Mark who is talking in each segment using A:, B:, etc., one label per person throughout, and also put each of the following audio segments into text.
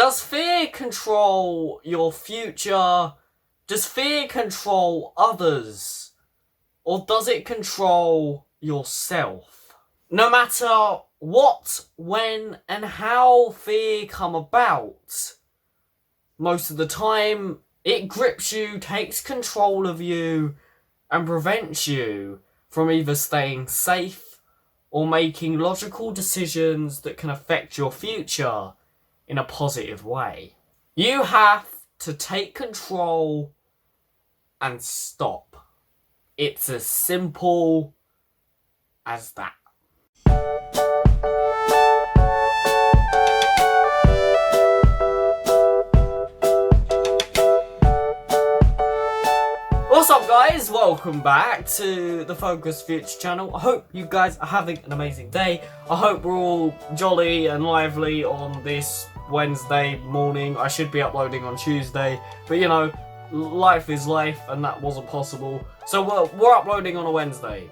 A: Does fear control your future? Does fear control others? Or does it control yourself? No matter what, when, and how fear come about, most of the time, it grips you, takes control of you, and prevents you from either staying safe or making logical decisions that can affect your future in a positive way. You have to take control and stop. It's as simple as that. What's up, guys? Welcome back to the Focus Future channel. I hope you guys are having an amazing day. I hope we're all jolly and lively on this Wednesday morning. I should be uploading on Tuesday, but you know, life is life and that wasn't possible. So we're uploading on a Wednesday.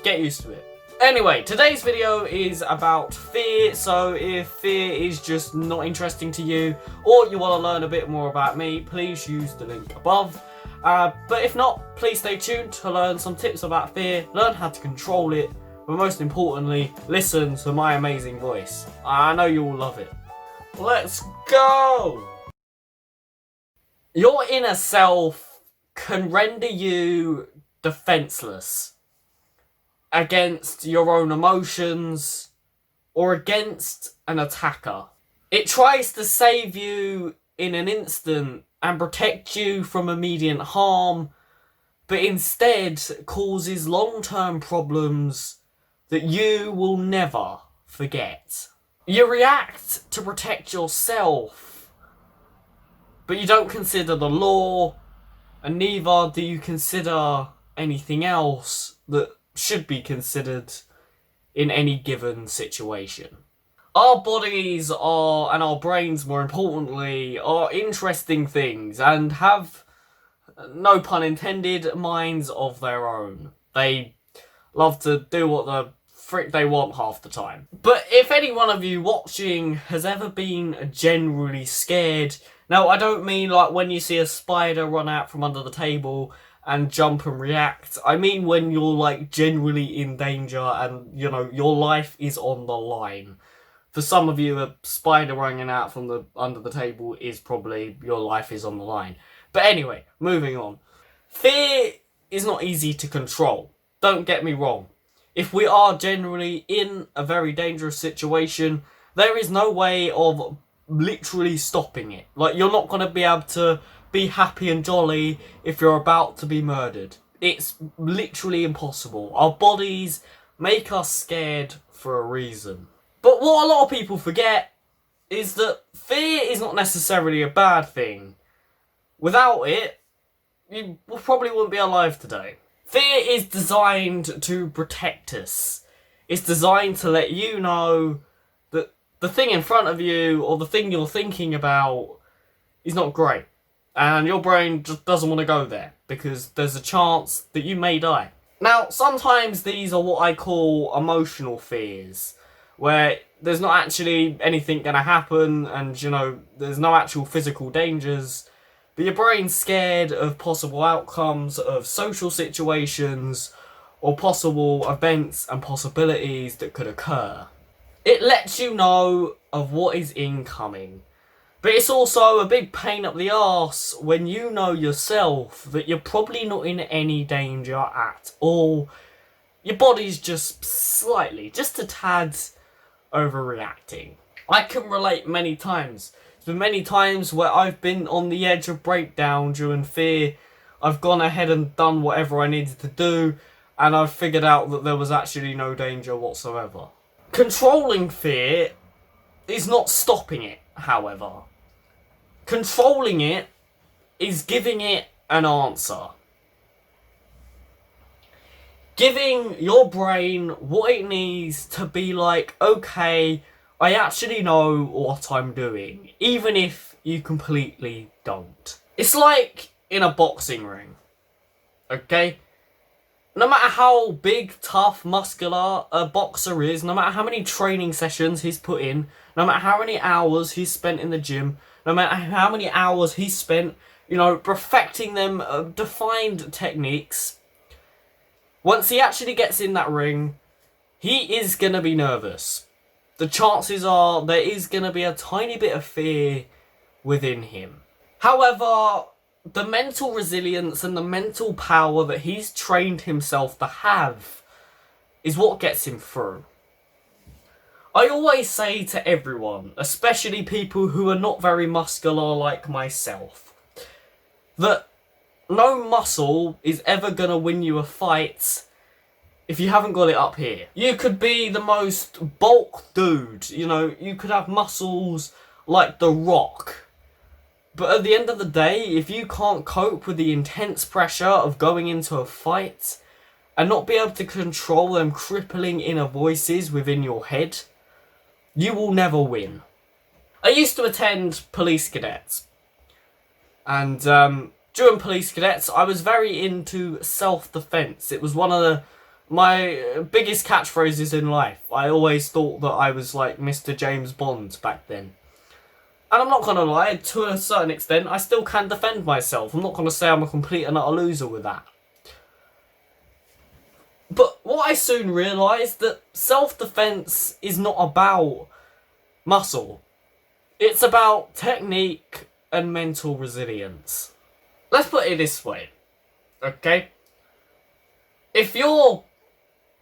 A: Get used to it. Anyway, today's video is about fear, so if fear is just not interesting to you, or you want to learn a bit more about me, please use the link above. But if not, please stay tuned to learn some tips about fear, learn how to control it, but most importantly, listen to my amazing voice. I know you will love it. Let's go! Your inner self can render you defenseless against your own emotions or against an attacker. It tries to save you in an instant and protect you from immediate harm, but instead causes long-term problems that you will never forget. You react to protect yourself, but you don't consider the law, and neither do you consider anything else that should be considered in any given situation. Our bodies are, and our brains more importantly, are interesting things and have, no pun intended, minds of their own. They love to do what the frick they want half the time. But if any one of you watching has ever been generally scared, now I don't mean like when you see a spider run out from under the table and jump and react. I mean when you're like generally in danger and, you know, your life is on the line. For some of you, a spider running out from under the table is probably your life is on the line. But anyway, moving on. Fear is not easy to control. Don't get me wrong. If we are generally in a very dangerous situation, there is no way of literally stopping it. Like, you're not going to be able to be happy and jolly if you're about to be murdered. It's literally impossible. Our bodies make us scared for a reason. But what a lot of people forget is that fear is not necessarily a bad thing. Without it, you probably wouldn't be alive today. Fear is designed to protect us. It's designed to let you know that the thing in front of you or the thing you're thinking about is not great. And your brain just doesn't want to go there because there's a chance that you may die. Now, sometimes these are what I call emotional fears, where there's not actually anything going to happen and, you know, there's no actual physical dangers, but your brain's scared of possible outcomes of social situations or possible events and possibilities that could occur. It lets you know of what is incoming, but it's also a big pain up the arse when you know yourself that you're probably not in any danger at all. Your body's just slightly, just a tad, overreacting. I can relate many times. There's been many times where I've been on the edge of breakdown during fear. I've gone ahead and done whatever I needed to do, and I've figured out that there was actually no danger whatsoever. Controlling fear is not stopping it, however. Controlling it is giving it an answer. Giving your brain what it needs to be like, okay, I actually know what I'm doing, even if you completely don't. It's like in a boxing ring, okay? No matter how big, tough, muscular a boxer is, no matter how many training sessions he's put in, no matter how many hours he's spent in the gym, no matter how many hours he's spent, perfecting them defined techniques, once he actually gets in that ring, he is going to be nervous. The chances are there is going to be a tiny bit of fear within him. However, the mental resilience and the mental power that he's trained himself to have is what gets him through. I always say to everyone, especially people who are not very muscular like myself, that no muscle is ever going to win you a fight if you haven't got it up here. You could be the most bulk dude, you could have muscles like The Rock. But at the end of the day, if you can't cope with the intense pressure of going into a fight and not be able to control them crippling inner voices within your head, you will never win. I used to attend police cadets. And during police cadets, I was very into self-defense. It was one of my biggest catchphrases in life. I always thought that I was like Mr. James Bond back then. And I'm not going to lie, to a certain extent, I still can defend myself. I'm not going to say I'm a complete and utter loser with that. But what I soon realised, that self-defense is not about muscle. It's about technique and mental resilience. Let's put it this way, okay? If you're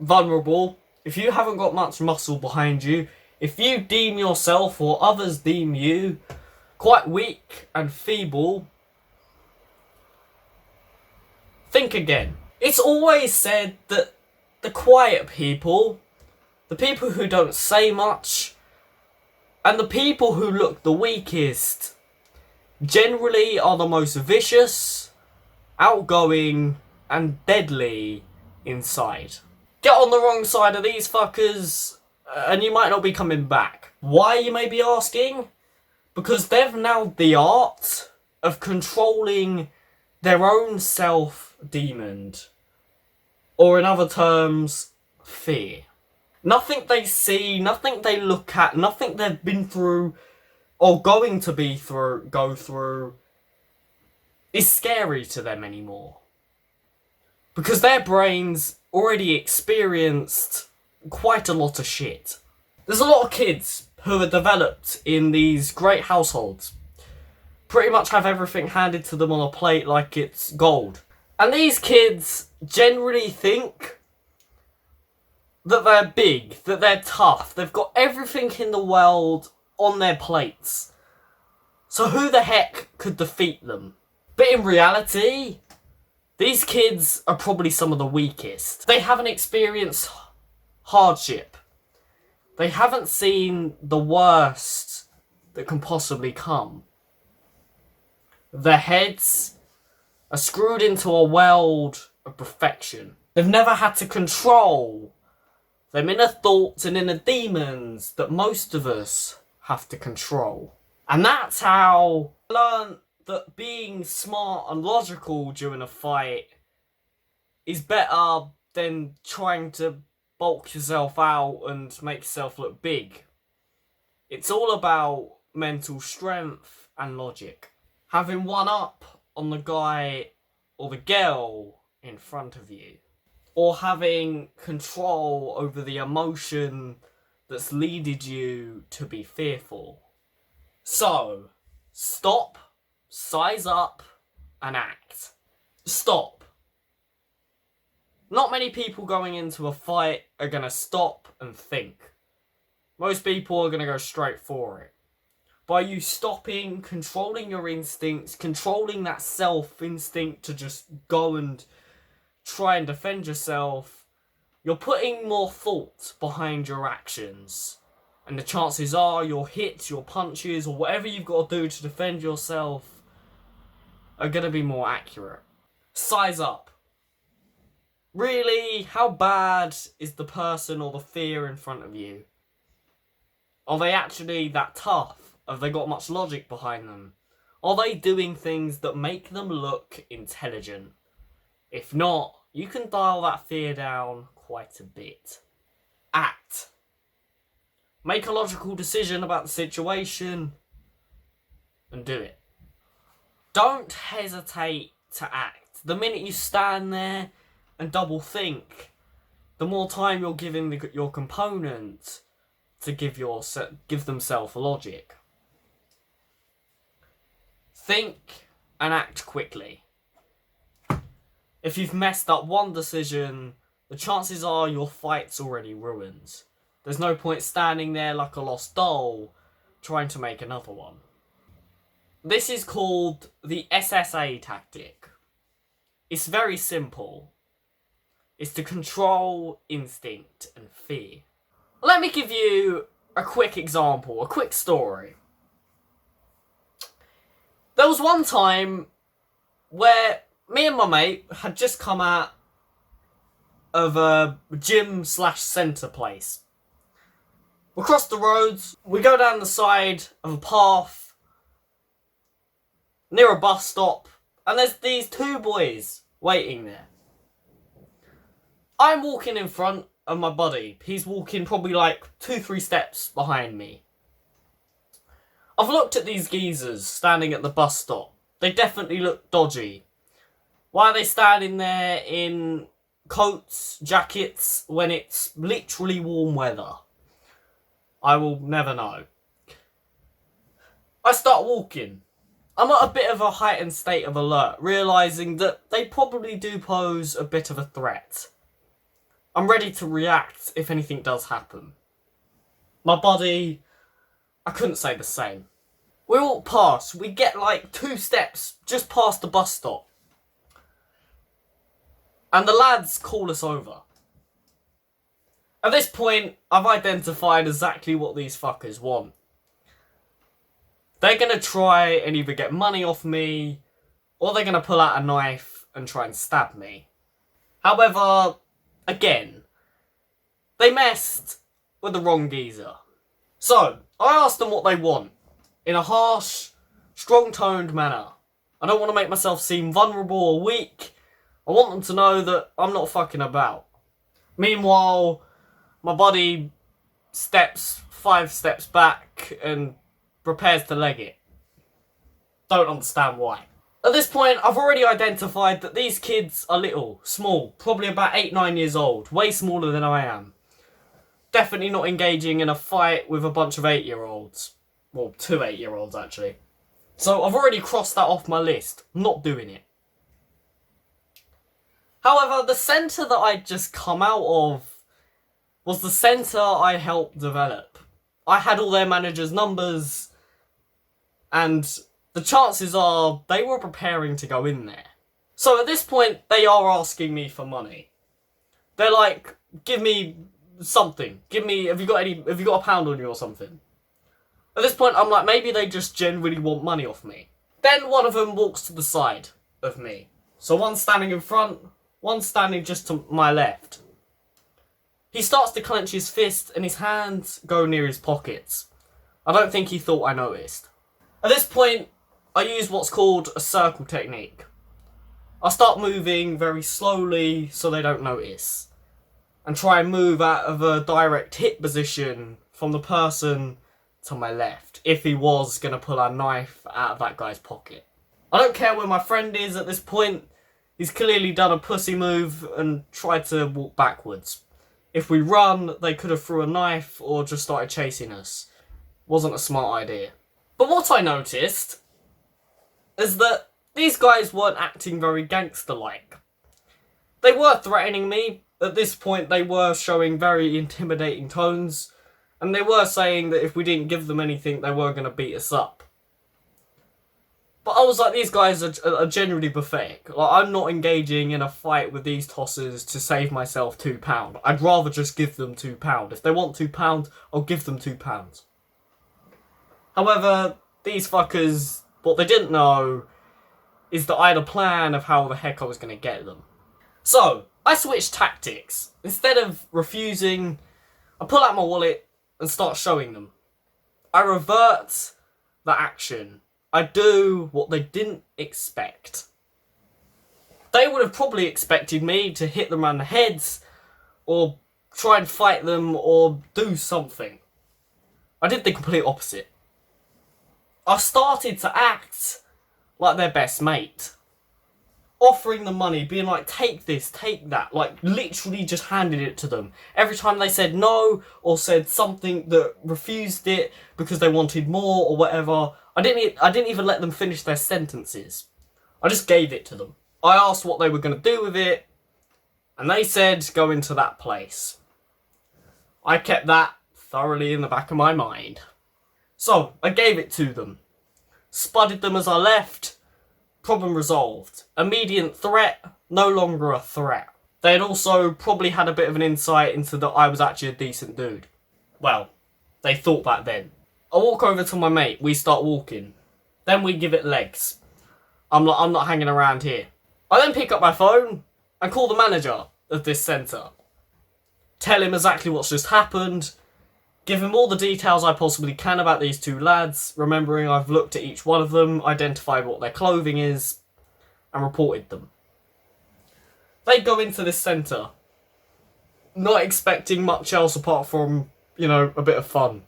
A: vulnerable, if you haven't got much muscle behind you, if you deem yourself or others deem you quite weak and feeble, think again. It's always said that the quiet people, the people who don't say much, and the people who look the weakest generally are the most vicious, outgoing, and deadly inside. Get on the wrong side of these fuckers, and you might not be coming back. Why, you may be asking? Because they've now the art of controlling their own self-demon. Or in other terms, fear. Nothing they see, nothing they look at, nothing they've been through or going to go through is scary to them anymore. Because their brains already experienced quite a lot of shit. There's a lot of kids who are developed in these great households. Pretty much have everything handed to them on a plate like it's gold. And these kids generally think that they're big, that they're tough, they've got everything in the world on their plates. So who the heck could defeat them? But in reality, these kids are probably some of the weakest. They haven't experienced hardship. They haven't seen the worst that can possibly come. Their heads are screwed into a world of perfection. They've never had to control them inner thoughts and inner demons that most of us have to control. And that's how I learned that being smart and logical during a fight is better than trying to bulk yourself out and make yourself look big. It's all about mental strength and logic. Having one up on the guy or the girl in front of you. Or having control over the emotion that's leaded you to be fearful. So, stop, size up, and act. Stop. Not many people going into a fight are going to stop and think. Most people are going to go straight for it. By you stopping, controlling your instincts, controlling that self-instinct to just go and try and defend yourself, you're putting more thought behind your actions. And the chances are your hits, your punches, or whatever you've got to do to defend yourself are going to be more accurate. Size up. Really, how bad is the person or the fear in front of you? Are they actually that tough? Have they got much logic behind them? Are they doing things that make them look intelligent? If not, you can dial that fear down quite a bit. Act. Make a logical decision about the situation and do it. Don't hesitate to act. The minute you stand there and double think, the more time you're giving your component to give themselves logic. Think and act quickly. If you've messed up one decision, the chances are your fight's already ruined. There's no point standing there like a lost doll trying to make another one. This is called the SSA tactic. It's very simple. It's to control instinct and fear. Let me give you a quick example, a quick story. There was one time where me and my mate had just come out of a gym/centre place. We cross the roads, we go down the side of a path near a bus stop, and there's these two boys waiting there. I'm walking in front of my buddy. He's walking probably like 2-3 steps behind me. I've looked at these geezers standing at the bus stop. They definitely look dodgy. Why are they standing there in coats, jackets, when it's literally warm weather? I will never know. I start walking. I'm at a bit of a heightened state of alert, realising that they probably do pose a bit of a threat. I'm ready to react if anything does happen. My buddy, I couldn't say the same. We walk past, we get like 2 steps just past the bus stop. And the lads call us over. At this point, I've identified exactly what these fuckers want. They're going to try and either get money off me, or they're going to pull out a knife and try and stab me. However, again, they messed with the wrong geezer. So, I asked them what they want, in a harsh, strong-toned manner. I don't want to make myself seem vulnerable or weak. I want them to know that I'm not fucking about. Meanwhile, my buddy steps 5 steps back and prepares to leg it. Don't understand why. At this point, I've already identified that these kids are little, small, probably about 8-9 years old, way smaller than I am. Definitely not engaging in a fight with a bunch of 8-year-olds. Well, 2 8-year-olds actually. So I've already crossed that off my list. Not doing it. However, the centre that I'd just come out of was the centre I helped develop. I had all their managers' numbers, and the chances are they were preparing to go in there. So at this point, they are asking me for money. They're like, give me something. Have you got a pound on you or something? At this point, I'm like, maybe they just genuinely want money off me. Then one of them walks to the side of me. So one's standing in front, one's standing just to my left. He starts to clench his fist and his hands go near his pockets. I don't think he thought I noticed. At this point, I use what's called a circle technique. I start moving very slowly so they don't notice, and try and move out of a direct hit position from the person to my left, if he was going to pull a knife out of that guy's pocket. I don't care where my friend is at this point. He's clearly done a pussy move and tried to walk backwards. If we run, they could have threw a knife or just started chasing us. Wasn't a smart idea. But what I noticed is that these guys weren't acting very gangster-like. They were threatening me. At this point, they were showing very intimidating tones, and they were saying that if we didn't give them anything, they were going to beat us up. But I was like, these guys are genuinely pathetic. Like, I'm not engaging in a fight with these tossers to save myself £2. I'd rather just give them £2. If they want £2, I'll give them £2. However, these fuckers, what they didn't know is that I had a plan of how the heck I was going to get them. So, I switched tactics. Instead of refusing, I pull out my wallet and start showing them. I revert the action. I do what they didn't expect. They would have probably expected me to hit them around the heads, or try and fight them, or do something. I did the complete opposite. I started to act like their best mate. Offering them money, being like, take this, take that. Like, literally just handed it to them. Every time they said no, or said something that refused it because they wanted more, or whatever, I didn't even let them finish their sentences. I just gave it to them. I asked what they were going to do with it, and they said, go into that place. I kept that thoroughly in the back of my mind. So, I gave it to them. Spudded them as I left. Problem resolved. Immediate threat, no longer a threat. They had also probably had a bit of an insight into that I was actually a decent dude. Well, they thought that then. I walk over to my mate, we start walking. Then we give it legs. I'm not hanging around here. I then pick up my phone and call the manager of this centre. Tell him exactly what's just happened. Give him all the details I possibly can about these two lads, remembering I've looked at each one of them, identified what their clothing is, and reported them. They go into this centre, not expecting much else apart from, a bit of fun.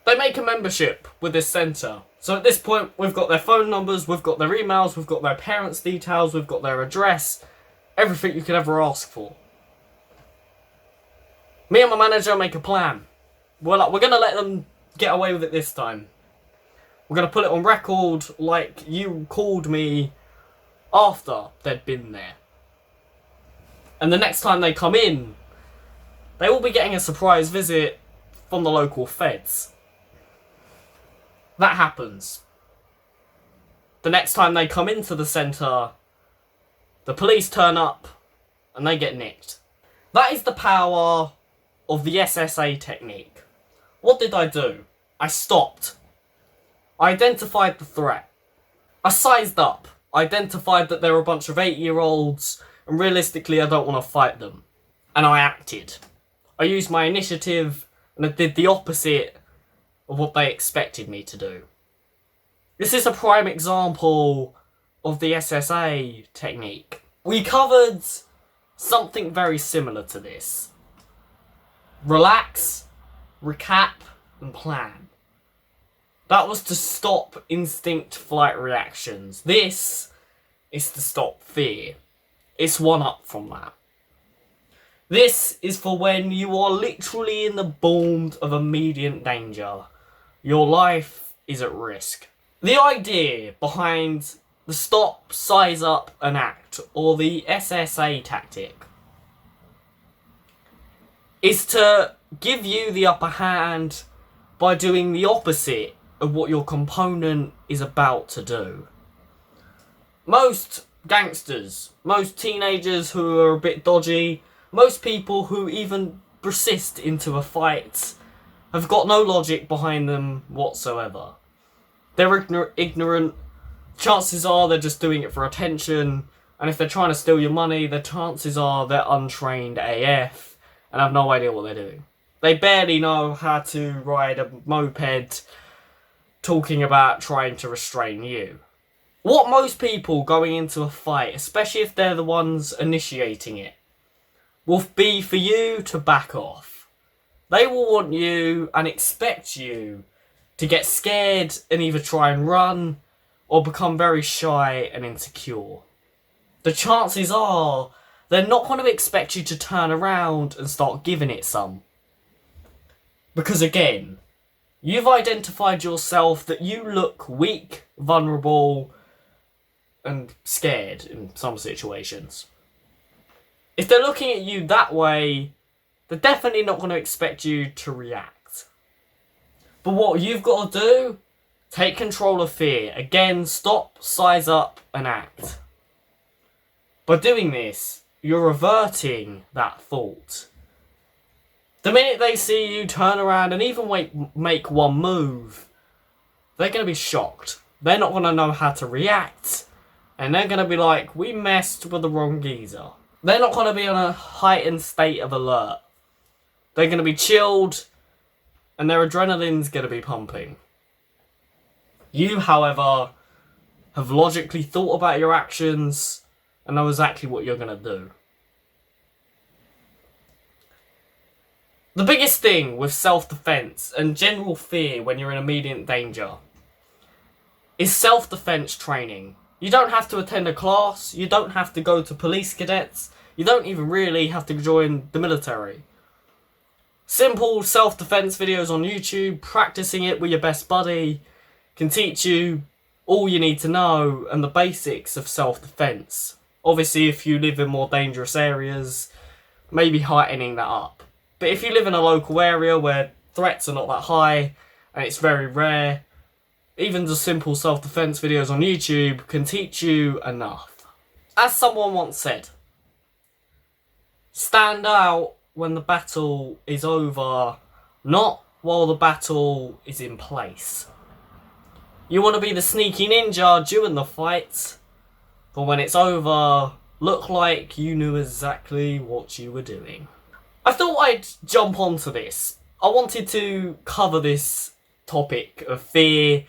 A: They make a membership with this centre. So at this point, we've got their phone numbers, we've got their emails, we've got their parents' details, we've got their address, everything you could ever ask for. Me and my manager make a plan. We're going to let them get away with it this time. We're going to put it on record like you called me after they'd been there. And the next time they come in, they will be getting a surprise visit from the local feds. That happens. The next time they come into the centre, the police turn up and they get nicked. That is the power of the SSA technique. What did I do? I stopped. I identified the threat. I sized up. I identified that there were a bunch of 8-year-olds, and realistically I don't want to fight them. And I acted. I used my initiative, and I did the opposite of what they expected me to do. This is a prime example of the SSA technique. We covered something very similar to this. Relax, recap, and plan. That was to stop instinct flight reactions. This is to stop fear. It's one up from that. This is for when you are literally in the bourne of immediate danger. Your life is at risk. The idea behind the stop, size up, and act, or the SSA tactic, is to give you the upper hand by doing the opposite of what your component is about to do. Most gangsters, most teenagers who are a bit dodgy, most people who even persist into a fight have got no logic behind them whatsoever. They're ignorant. Chances are they're just doing it for attention, and if they're trying to steal your money, the chances are they're untrained AF and have no idea what they're doing. They barely know how to ride a moped, talking about trying to restrain you. What most people going into a fight, especially if they're the ones initiating it, will be for you to back off. They will want you and expect you to get scared and either try and run or become very shy and insecure. The chances are they're not going to expect you to turn around and start giving it some. Because again, you've identified yourself that you look weak, vulnerable, and scared in some situations. If they're looking at you that way, they're definitely not going to expect you to react. But what you've got to do, take control of fear. Again, stop, size up, and act. By doing this, you're reverting that thought. The minute they see you turn around and even make one move, they're going to be shocked. They're not going to know how to react. And they're going to be like, we messed with the wrong geezer. They're not going to be on a heightened state of alert. They're going to be chilled, and their adrenaline's going to be pumping. You, however, have logically thought about your actions, and know exactly what you're going to do. The biggest thing with self-defense and general fear when you're in immediate danger is self-defense training. You don't have to attend a class, you don't have to go to police cadets, you don't even really have to join the military. Simple self-defense videos on YouTube, practicing it with your best buddy, can teach you all you need to know and the basics of self-defense. Obviously, if you live in more dangerous areas, maybe heightening that up. But if you live in a local area where threats are not that high and it's very rare, even just simple self-defense videos on YouTube can teach you enough. As someone once said, stand out when the battle is over, not while the battle is in place. You want to be the sneaky ninja during the fight, but when it's over, look like you knew exactly what you were doing. I thought I'd jump onto this. I wanted to cover this topic of fear,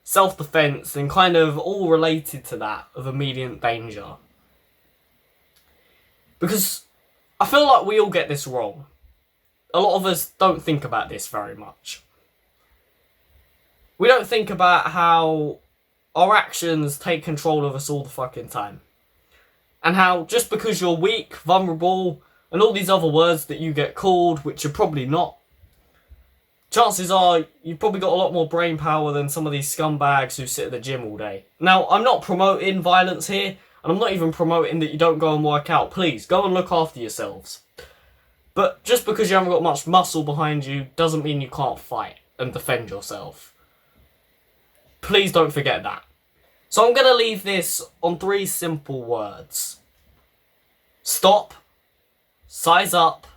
A: self-defense, and kind of all related to that of immediate danger. Because I feel like we all get this wrong. A lot of us don't think about this very much. We don't think about how our actions take control of us all the fucking time. And how just because you're weak, vulnerable, and all these other words that you get called, which you're probably not, chances are you've probably got a lot more brain power than some of these scumbags who sit at the gym all day. Now, I'm not promoting violence here, and I'm not even promoting that you don't go and work out. Please, go and look after yourselves. But just because you haven't got much muscle behind you doesn't mean you can't fight and defend yourself. Please don't forget that. So I'm going to leave this on 3 simple words. Stop, size up,